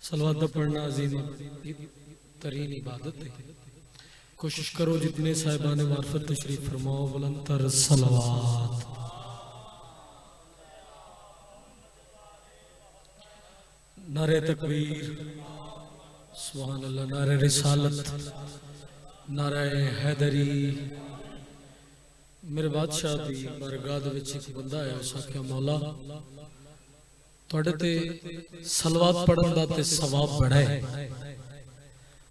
सलवात पढ़ना अजीम तरीन इबादत है। कोशिश करो जितने साहिबान मार्फत तशरीफ फरमाओ बुलंदतर सलवात। नारे तकबीर, सुभान अल्लाह, नारे रिसालत, नारे हैदरी। मेरे बादशाह दी बारगाह दे विच एक बंदा है, उस आख्या मौला तुहाडे ते सलवात पढ़न दा ते सवाब बड़ा है।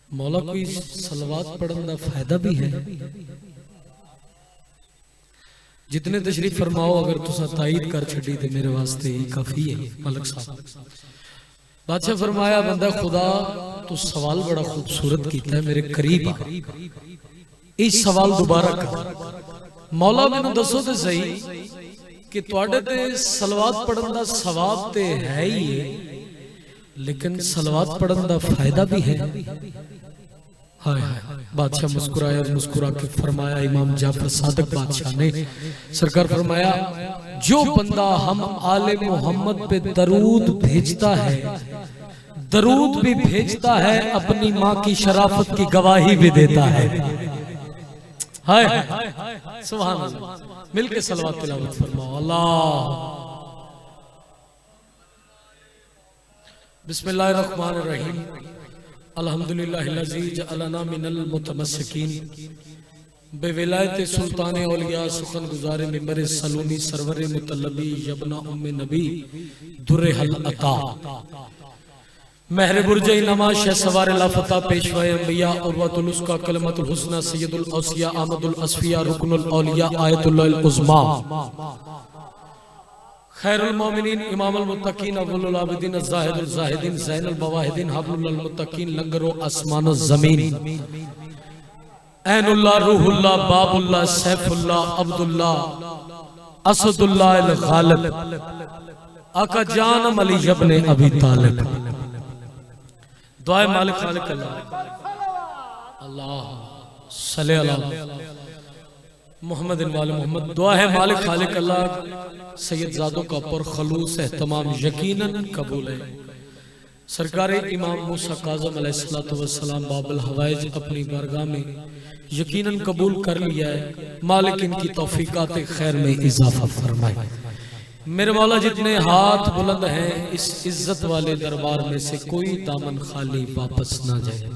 मौला कोई सलवात पढ़न दा फायदा भी है? जितने तशरीफ फरमाओ अगर तुसा तायीद कर छड़ी ते मेरे वास्ते ही काफी है। मलक साहब बादशाह फरमाया बंदा खुदा तू सवाल बड़ा खूबसूरत कीता है, मेरे करीब आ, इस सवाल दोबारा कर। मौला मैनू दसो ते सही कि तुहाडे ते सलवात पढ़न दा सवाब ते है ही है, लेकिन सलवात पढ़न दा फायदा भी है। हाय हाय। बादशाह मुस्कुराया और मुस्कुरा के फरमाया, इमाम जाफर सादक बादशाह ने सरकार फरमाया, जो बंदा हम आले मोहम्मद पे दरूद भेजता है, दरूद भी भेजता है, अपनी माँ की शराफत की गवाही भी देता है। हाय सुभान अल्लाह। मिलके सलवात तिलावत फरमाओ। अल्लाह बिस्मिल्लाहिर्रहमानिर्रहीम। अल्हम्दुलिल्लाहिल्लज़ी जअलना मिनल मुतमस्सिकीन बेविलायत सुल्तान औलिया सुखन गुजारे मिंबर सलूनी सरवर मुतल्लबी यबना उम्मे नबी दुर्रे हल अता महर बुरजई नमा शह सवार लाफता पेशवाए अंबिया उर्वतुल उसका कलमतुल हुस्ना सैयदुल औसिया आमदुल असफिया रुकनुल औलिया आयतुल उज़्मा खैरुल मोमिनीन इमामुल मुत्तकीन अव्वलुल आबिदीन ज़ाहिदुल ज़ाहिदीन ज़ैनुल मवाहिदीन हब्लुल मुत्तकीन लंगरो आसमान व ज़मीन ऐनुल्लाह रूहुल्लाह बाबुल्लाह सैफुल्लाह अब्दुल्लाह असदुल्लाह अल गालिब आका जान अली इब्ने अबी तालिब। दुआ मालिक खालिक अल्लाह अल्लाह सल्ले अला मोहम्मद वाले मोहम्मद। दुआ है मालिक खालिक अल्लाह सैयद ज़ादों का पर खलूस एहतमाम यकीनन कबूल है। सरकार इमाम मूसा काज़म अलैहिस्सलातु वस्सलाम बाबुल हवाइज अपनी बारगाह में यकीनन कबूल कर लिया है। मालिक इनकी तौफीकात खैर में इजाफा फरमाए। मेरे मौला जितने हाथ बुलंद हैं इस इज्जत वाले दरबार में से कोई दामन खाली वापस ना जाए।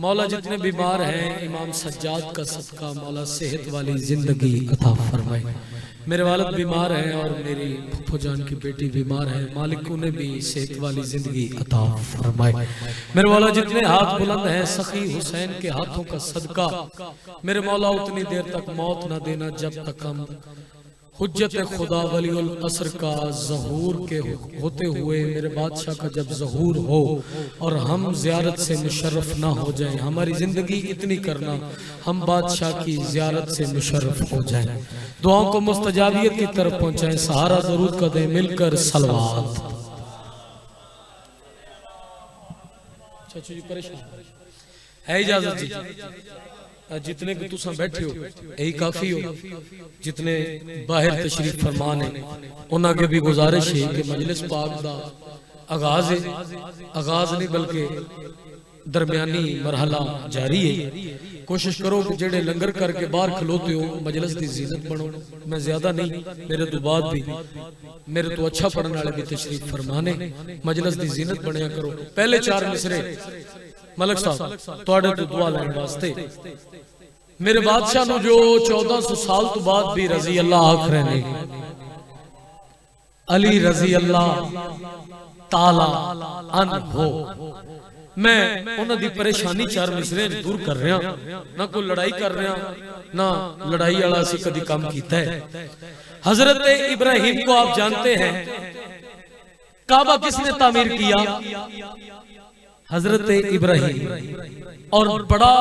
मौला जितने बीमार हैं इमाम सज्जाद का सदका मौला सेहत वाली जिंदगी अता फरमाए। मेरे वालिद बीमार हैं और मेरी फूफो जान की बेटी बीमार है, मालिक उन्हें भी सेहत वाली जिंदगी अता फरमाए। मेरे मौला जितने हाथ बुलंद हैं सखी हुसैन के हाथों का सदका मेरे मौला उतनी देर तक मौत न देना जब तक हम हुज्जत खुदा वलीउल असर का ज़हूर के होते हुए मेरे बादशाह का जब ज़हूर हो और हम ज़ियारत से मुशर्रफ ना हो जाएं। हमारी ज़िंदगी इतनी करना हम बादशाह की ज़ियारत से मुशर्रफ हो जाएं, दुआओं को मुस्तजाबियत की तरफ पहुँचाएं। सहारा ज़रूर कर दें मिलकर सलवात। चाचू जी परेशान है, इजाज़त जी। जितने भी तुसा बैठे हो यही काफी हो, जितने बाहर तशरीफ फरमान है उन्होंने के भी गुजारिश है कि मजलिस पाक दा आगाज है, आगाज नहीं बल्कि दरमियानी मरहला जारी है। कोशिश करो कि जेड़े लंगर करके बाहर खलोते हो मजलिस की जीनत बनो। मैं ज्यादा नहीं, मेरे तो बाद भी मेरे तो अच्छा पढ़ने वाले भी तशरीफ फरमाने, मजलिस की जीनत बनया करो। पहले चार मिसरे मलक साहब तुहाडे तो दुआ लैण वास्ते मेरे बादशाह नु जो 1400 साल तो बाद भी रजी अल्लाह आख रहे ने, अली रजी अल्लाह ताला अन्हो। मैं उन्हां दी परेशानी चार मिसरे दूर कर रहा, ना कोई लड़ाई कर रहा, ना लड़ाई वाला असीं कदी काम कीता है। हजरत इब्राहिम को आप जानते हैं, काबा किसने तामीर किया? हजरत इब्राहिम। और बड़ा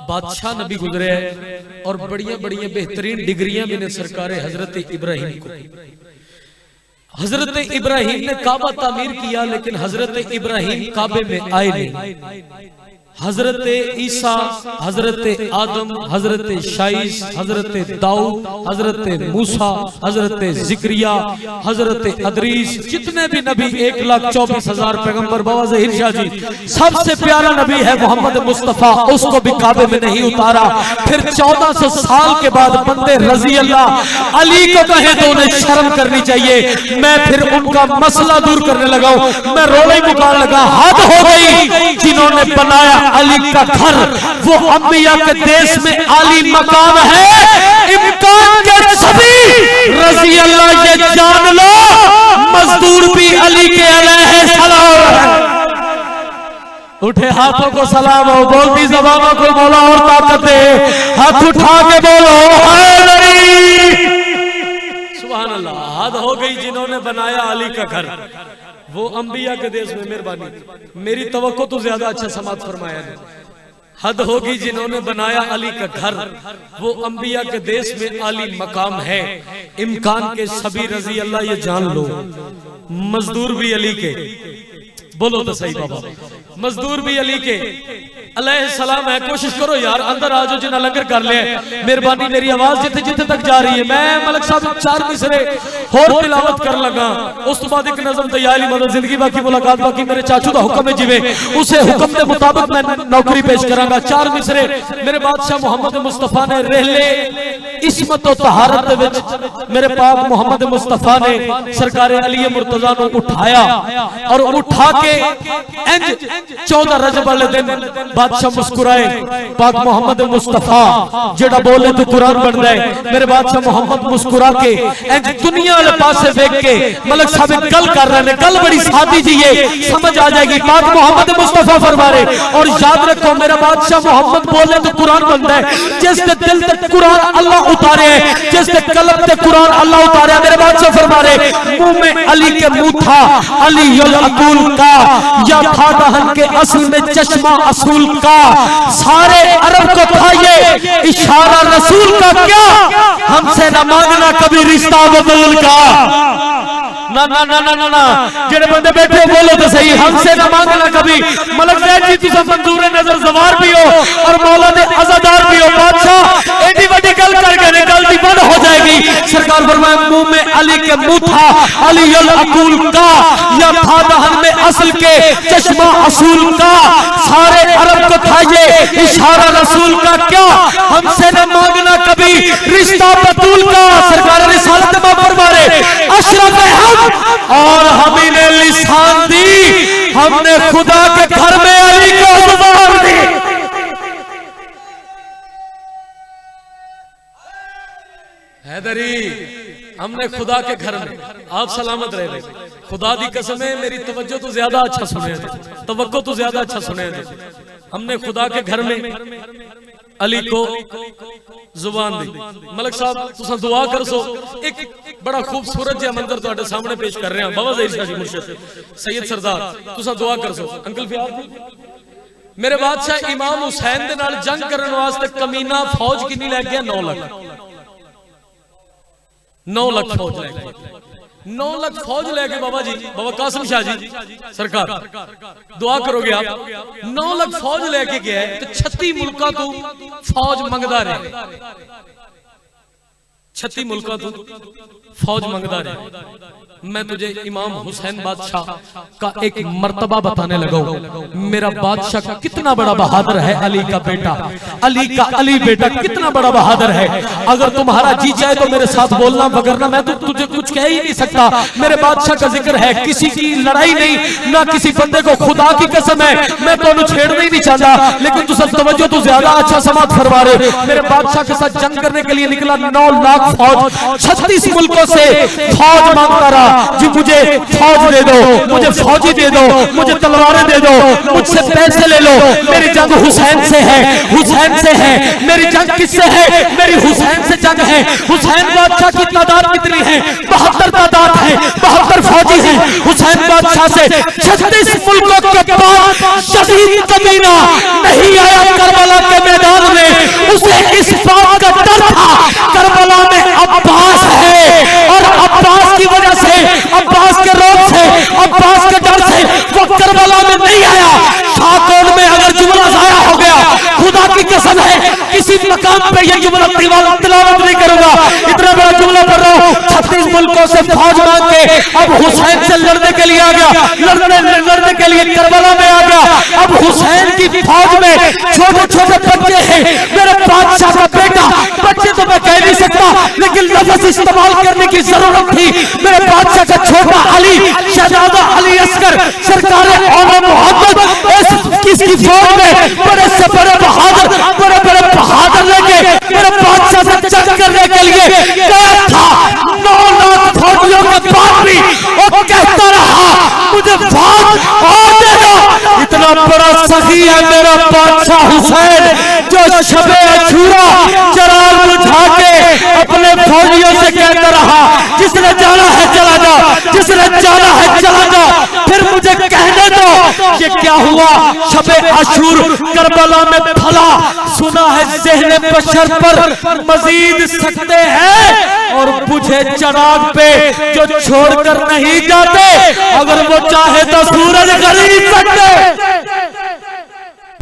बादशाह नबी गुजरे हैं और बढ़िया बढ़िया बेहतरीन डिग्रियां भी ने सरकार हजरत इब्राहिम को। हजरत इब्राहिम ने काबा तामीर किया लेकिन हजरत इब्राहिम काबे में आए नहीं। हजरत ईसा, हजरत आदम, हजरत शाइस, हजरत दाऊद, हजरत मूसा, हजरत जिक्रिया, हजरत अदरीस, जितने भी नबी 1,24,000 पैगंबर, बाबा ज़हीर शाह जी, सबसे प्यारा नबी है मोहम्मद मुस्तफ़ा, उसको भी काबे में नहीं उतारा। फिर 1400 साल के बाद बंदे रजी अल्लाह अली को कहे तो उन्हें शर्म करनी चाहिए। मैं फिर उनका मसला दूर करने लगा हूं, मैं रोने मुकान लगा। हद हो गई जिन्होंने बनाया अली का घर, वो अंबिया के देश में आली मकाम है। इम्कान के सभी रजी अल्लाह ये जान लो, मजदूर भी अली के अलैहि सलाम। उठे हाथों को सलाम हो, बोलती ज़बानों को बोला और ताकत दे, हाथ उठा के बोलो सुभान अल्लाह। हद हो गई जिन्होंने बनाया अली का घर, वो अंबिया के देश में। मेहरबानी, मेरी तवक्को तो ज्यादा अच्छा समात फरमाया है। हद होगी जिन्होंने बनाया अली का घर, वो अंबिया के देश में अली मकाम है। इम्कान के सभी रजी अल्लाह ये जान लो, मजदूर भी अली के, बोलो तो सही बाबा, मजदूर भी अली के अलैहि सलाम है। कोशिश करो यार, अंदर आ जाओ, जिन्हें लंगर कर ले। मेहरबानी, मेरी आवाज जिथे जिथे तक जा रही है, मैं मलक साहब 4 मिसरे होर तिलावत कर लगा, उस तो बाद एक नज़म तैयारी मतलब जिंदगी बाकी मुलाकात बाकी मेरे चाचू का हुक्म है जिवे उसे हुक्म के मुताबिक मैं नौकरी पेश करांगा। 4 मिसरे मेरे बादशाह मोहम्मद मुस्तफा ने रहले इस्मत और तहारत विच मेरे पाक मोहम्मद मुस्तफा ने सरकार अली मुर्तजा को उठाया और उठा के इंज 14 रजब वाले दिन बादशाह मुस्कुराए। पाक मोहम्मद मुस्तफा जेड़ा बोले तो कुरान बन जाए। मेरे बादशाह मोहम्मद मुस्कुरा के इंज दुनिया वाले पासे देख के मलक साहब गल कर रहे हैं, गल बड़ी सादी जी है, समझ आ जाएगी। पाक मोहम्मद मुस्तफा फरमा रहे, और याद रखो मेरा बादशाह मोहम्मद बोले तो कुरान बनता है। जिसके दिल तक कुरान अल्लाह उतारे, जिसके कलम तक कुरान अल्लाह उतारे। मेरे बादशाह फरमा रहे, मुंह में अली के मुंह था अली अकूल का, या था दहन के असल में चश्मा असूल का। सारे अरब को था ये इशारा रसूल का, क्या हमसे न मांगना कभी रिश्ता बदल का। ना ना ना ना ना ना, जेड़े बंदे बैठे बोलो तो सही, हमसे न मांगना कभी। मलक ज़ैद जी तुसा मंजूर नजर जवार भी हो और मौला ने अज़ादार भी हो। बादशाह एडी बड़ी गल कर गए, गलती बंद हो जाएगी। सरकार फरमाया, मुंह में अली के मुंह था अली अकूल का, या था दहन में असल के चश्मा असूल का। सारे अरब को था ये इशारा रसूल का, क्या हमसे न मांगना कभी रिश्ता बतूल का। सरकार रिसालत में फरमा रहे, अशरफ हम और हमी ने लिसान दी, हमने खुदा के घर में अली को जुबान दी। हैदरी, हमने खुदा के घर में, आप सलामत रहे। खुदा दी कसम है, मेरी तवज्जो तो ज्यादा अच्छा सुने, तवक्को तो ज्यादा अच्छा सुने। हमने खुदा के घर में अली को जुबान दी। मलक साहब तुसा दुआ कर सो, एक बड़ा खूबसूरत जिहा मंजर तुहाडे सामने पेश कर रहे हैं। बाबा ज़हीर शाह जी मुर्शिद सैयद सरदार, तुसा दुआ कर सो। अंकल फियाद मेरे बादशाह इमाम हुसैन दे नाल जंग करन वास्ते कमीना फौज कितनी लग गया? 9 लाख। 9 लाख फौज लग गई। 9 लाख फौज लेके बाबा जी, बाबा कासिम शाह जी सरकार दुआ करोगे आप। 9 लाख फौज लेके गया है तो 36 मुल्का तो फौज मंगदा रहे, 36 मुल्का तो फौज मंगदा रहे। मैं तुझे इमाम हुसैन बादशाह का एक मर्तबा बताने लगा हूं। मेरा बादशाह कितना बड़ा बहादुर है, अली का बेटा, अली का अली बेटा कितना बड़ा बहादुर है। अगर तुम्हारा जी चाहे तो मेरे साथ बोलना, वगरना मैं तो तुझे कुछ कह ही नहीं सकता। मेरे बादशाह का जिक्र है, किसी की लड़ाई नहीं, ना किसी बंदे को, खुदा की कसम है मैं तो छेड़ना ही नहीं चाहता। लेकिन तू सब तवज्जो तो ज्यादा अच्छा समात फरमा रहे। मेरे बादशाह के साथ जंग करने के लिए निकला 9 लाख फौज, 36 मुल्कों से फौज मांगता रहा जी, मुझे फौज दे दो, मुझे फौजी दे दो, मुझे तलवारें दे दो, मुझसे पैसे ले लो। मेरी जंग हुसैन से है, हुसैन से है। मेरी जंग किससे है? मेरी हुसैन से जंग है। हुसैन बादशाह की तादाद कितनी है? 72 तादाद है, 72 फौजी हैं। हुसैन बादशाह से 36 मुल्कों के बाद शदीद कमीना नहीं आया करबला के मैदान में। उसे इस बात का डर था करबला में अब्बास है, और अब्बास की वजह से, अब्बास के रोग से, अब्बास के डर से वो करबला में नहीं आया। शाकोन में अगर जुमला आया कसम है किसी मकाम पे ये जुमला तिलावत नहीं करूंगा, इतना बड़ा जुमला पढ़ रहा हूँ। 36 मुल्कों से फौज मांग के अब हुसैन से लड़ने के लिए आ गया, लड़ने के लिए करबला में आ गया। अब हुसैन की फौज में छोटे छोटे बच्चे हैं, मेरे बादशाह का बेटा, बच्चे तो मैं कह नहीं सकता लेकिन लफ्ज इस्तेमाल करने की जरूरत थी। मेरे बादशाह का छोटा अली, शहजादा अली असगर सरकार औला मोहम्मद किसकी फौज में बड़े से बड़े बहादुर लेके मेरे बादशाह से जंग करने के लिए गया था। 9 लाख फौजियों के बाद भी वो कहता रहा मुझे फौज और दे दो। इतना बड़ा सखी है मेरा बादशाह हुसैन जो शबे अशूरा चिराग बुझा के अपने फौजियों से कहता रहा जिसने जाना है चला जाओ, जिसने जाना है चला जाओ, फिर मुझे कहने दो ये क्या हुआ। शबे अशूर करबला में फला, सुना है ज़हन बशर पर मजीद सकते हैं और बुझे चिराग पे जो छोड़कर नहीं जाते, अगर वो चाहे तो सूरज खरीद सकते